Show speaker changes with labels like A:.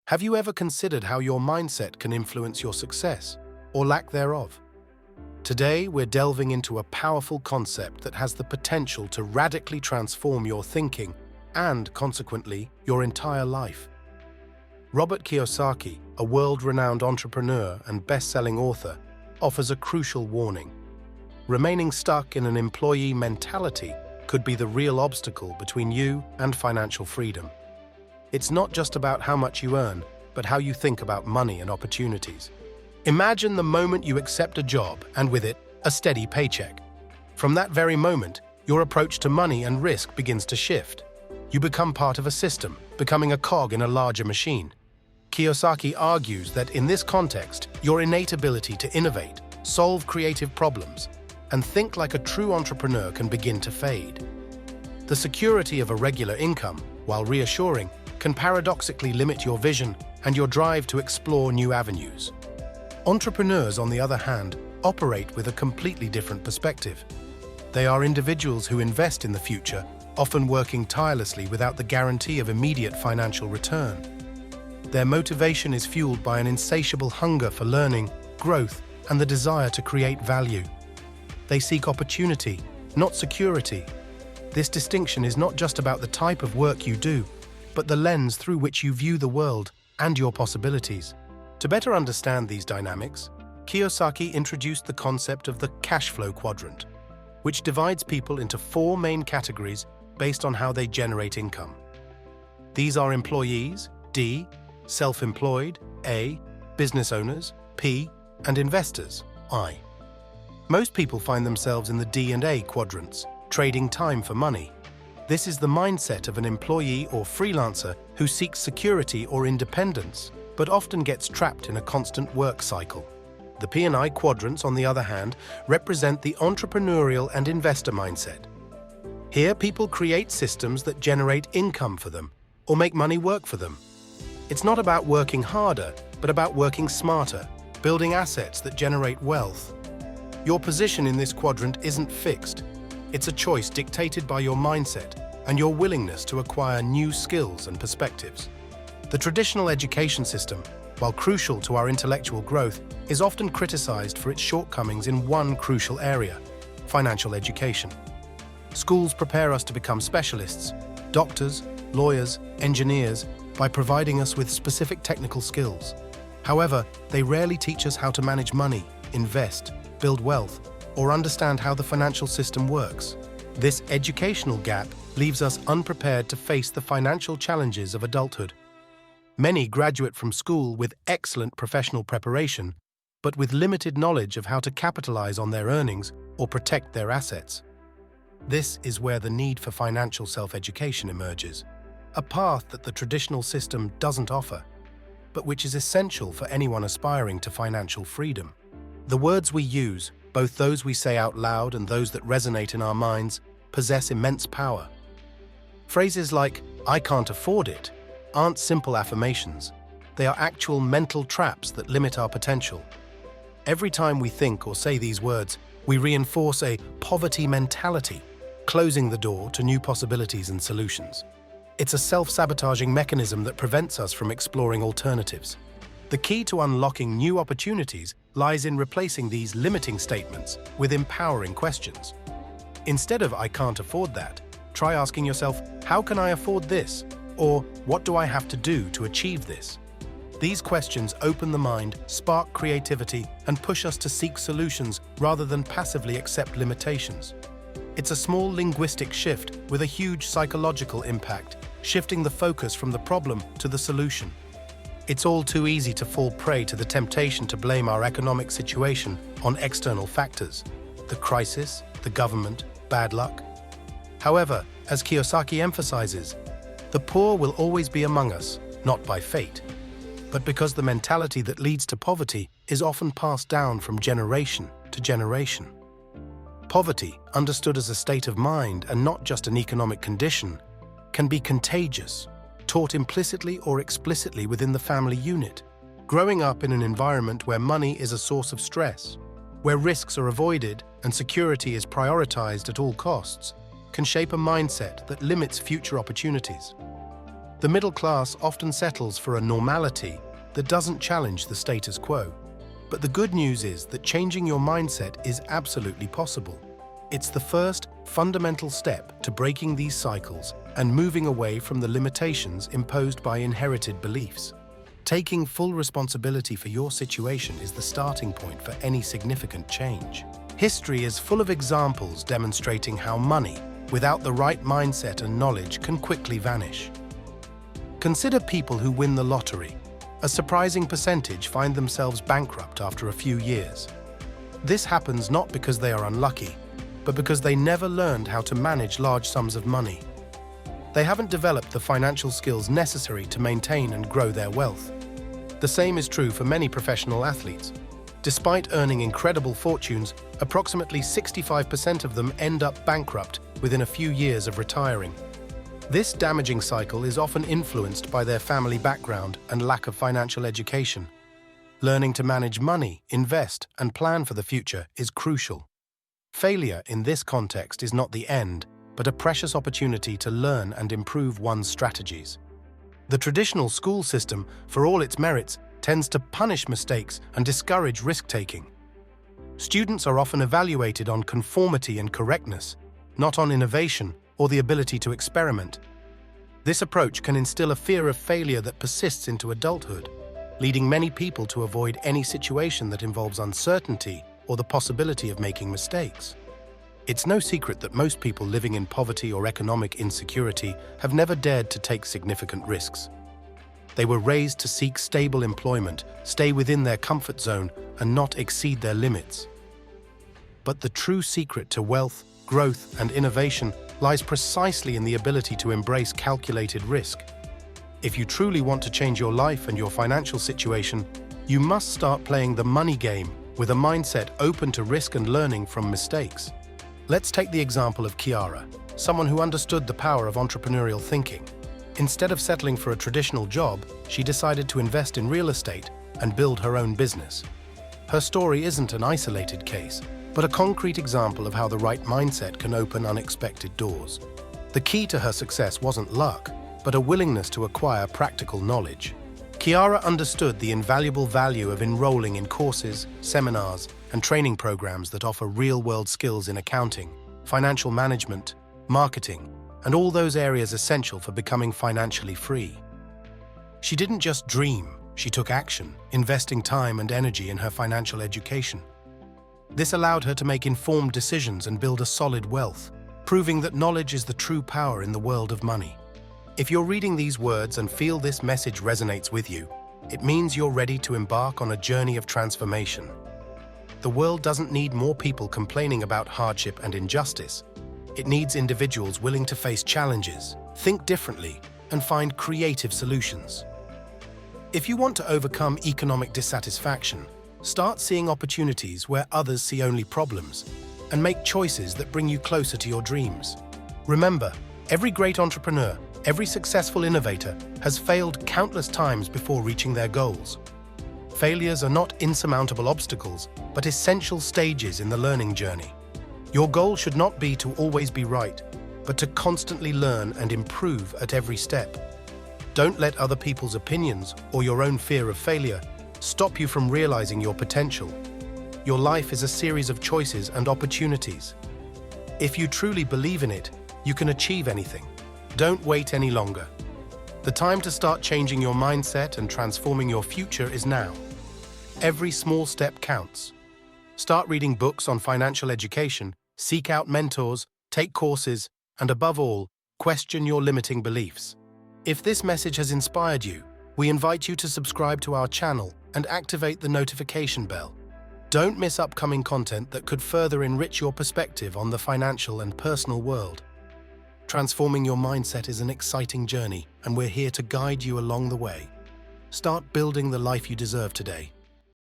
A: Have you ever considered how your mindset can influence your success, or lack thereof? Today, we're delving into a powerful concept that has the potential to radically transform your thinking and, consequently, your entire life. Robert Kiyosaki, a world-renowned entrepreneur and best-selling author, offers a crucial warning. Remaining stuck in an employee mentality could be the real obstacle between you and financial freedom. It's not just about how much you earn, but how you think about money and opportunities. Imagine the moment you accept a job and with it, a steady paycheck. From that very moment, your approach to money and risk begins to shift. You become part of a system, becoming a cog in a larger machine. Kiyosaki argues that in this context, your innate ability to innovate, solve creative problems, and think like a true entrepreneur can begin to fade. The security of a regular income, while reassuring, can paradoxically limit your vision and your drive to explore new avenues. Entrepreneurs, on the other hand, operate with a completely different perspective. They are individuals who invest in the future, often working tirelessly without the guarantee of immediate financial return. Their motivation is fueled by an insatiable hunger for learning, growth, and the desire to create value. They seek opportunity, not security. This distinction is not just about the type of work you do, but the lens through which you view the world and your possibilities. To better understand these dynamics, Kiyosaki introduced the concept of the cash flow quadrant, which divides people into four main categories based on how they generate income. These are employees, D, self-employed, A, business owners, P, and investors, I. Most people find themselves in the D and A quadrants, trading time for money. This is the mindset of an employee or freelancer who seeks security or independence, but often gets trapped in a constant work cycle. The P and I quadrants, on the other hand, represent the entrepreneurial and investor mindset. Here, people create systems that generate income for them, or make money work for them. It's not about working harder, but about working smarter, building assets that generate wealth. Your position in this quadrant isn't fixed. It's a choice dictated by your mindset and your willingness to acquire new skills and perspectives. The traditional education system, while crucial to our intellectual growth, is often criticized for its shortcomings in one crucial area: financial education. Schools prepare us to become specialists, doctors, lawyers, engineers, by providing us with specific technical skills. However, they rarely teach us how to manage money, invest, build wealth, or understand how the financial system works. This educational gap leaves us unprepared to face the financial challenges of adulthood. Many graduate from school with excellent professional preparation, but with limited knowledge of how to capitalize on their earnings or protect their assets. This is where the need for financial self-education emerges, a path that the traditional system doesn't offer, but which is essential for anyone aspiring to financial freedom. The words we use, both those we say out loud and those that resonate in our minds, possess immense power. Phrases like, "I can't afford it," aren't simple affirmations. They are actual mental traps that limit our potential. Every time we think or say these words, we reinforce a poverty mentality, closing the door to new possibilities and solutions. It's a self-sabotaging mechanism that prevents us from exploring alternatives. The key to unlocking new opportunities lies in replacing these limiting statements with empowering questions. Instead of "I can't afford that," try asking yourself, "How can I afford this?" Or, "What do I have to do to achieve this?" These questions open the mind, spark creativity, and push us to seek solutions rather than passively accept limitations. It's a small linguistic shift with a huge psychological impact, shifting the focus from the problem to the solution. It's all too easy to fall prey to the temptation to blame our economic situation on external factors: the crisis, the government, bad luck. However, as Kiyosaki emphasizes, the poor will always be among us, not by fate, but because the mentality that leads to poverty is often passed down from generation to generation. Poverty, understood as a state of mind and not just an economic condition, can be contagious, taught implicitly or explicitly within the family unit. Growing up in an environment where money is a source of stress, where risks are avoided and security is prioritized at all costs, can shape a mindset that limits future opportunities. The middle class often settles for a normality that doesn't challenge the status quo. But the good news is that changing your mindset is absolutely possible. It's the first fundamental step to breaking these cycles and moving away from the limitations imposed by inherited beliefs. Taking full responsibility for your situation is the starting point for any significant change. History is full of examples demonstrating how money, without the right mindset and knowledge, can quickly vanish. Consider people who win the lottery. A surprising percentage find themselves bankrupt after a few years. This happens not because they are unlucky, but because they never learned how to manage large sums of money. They haven't developed the financial skills necessary to maintain and grow their wealth. The same is true for many professional athletes. Despite earning incredible fortunes, approximately 65% of them end up bankrupt within a few years of retiring. This damaging cycle is often influenced by their family background and lack of financial education. Learning to manage money, invest, and plan for the future is crucial. Failure in this context is not the end, but a precious opportunity to learn and improve one's strategies. The traditional school system, for all its merits, tends to punish mistakes and discourage risk-taking. Students are often evaluated on conformity and correctness, not on innovation or the ability to experiment. This approach can instill a fear of failure that persists into adulthood, leading many people to avoid any situation that involves uncertainty or the possibility of making mistakes. It's no secret that most people living in poverty or economic insecurity have never dared to take significant risks. They were raised to seek stable employment, stay within their comfort zone, and not exceed their limits. But the true secret to wealth, growth, and innovation lies precisely in the ability to embrace calculated risk. If you truly want to change your life and your financial situation, you must start playing the money game with a mindset open to risk and learning from mistakes. Let's take the example of Kiara, someone who understood the power of entrepreneurial thinking. Instead of settling for a traditional job, she decided to invest in real estate and build her own business. Her story isn't an isolated case, but a concrete example of how the right mindset can open unexpected doors. The key to her success wasn't luck, but a willingness to acquire practical knowledge. Kiara understood the invaluable value of enrolling in courses, seminars, and training programs that offer real-world skills in accounting, financial management, marketing, and all those areas essential for becoming financially free. She didn't just dream, she took action, investing time and energy in her financial education. This allowed her to make informed decisions and build a solid wealth, proving that knowledge is the true power in the world of money. If you're reading these words and feel this message resonates with you, it means you're ready to embark on a journey of transformation. The world doesn't need more people complaining about hardship and injustice. It needs individuals willing to face challenges, think differently, and find creative solutions. If you want to overcome economic dissatisfaction, start seeing opportunities where others see only problems, and make choices that bring you closer to your dreams. Remember, every great entrepreneur, every successful innovator has failed countless times before reaching their goals. Failures are not insurmountable obstacles, but essential stages in the learning journey. Your goal should not be to always be right, but to constantly learn and improve at every step. Don't let other people's opinions or your own fear of failure stop you from realizing your potential. Your life is a series of choices and opportunities. If you truly believe in it, you can achieve anything. Don't wait any longer. The time to start changing your mindset and transforming your future is now. Every small step counts. Start reading books on financial education, seek out mentors, take courses, and above all, question your limiting beliefs. If this message has inspired you, we invite you to subscribe to our channel and activate the notification bell. Don't miss upcoming content that could further enrich your perspective on the financial and personal world. Transforming your mindset is an exciting journey, and we're here to guide you along the way. Start building the life you deserve today.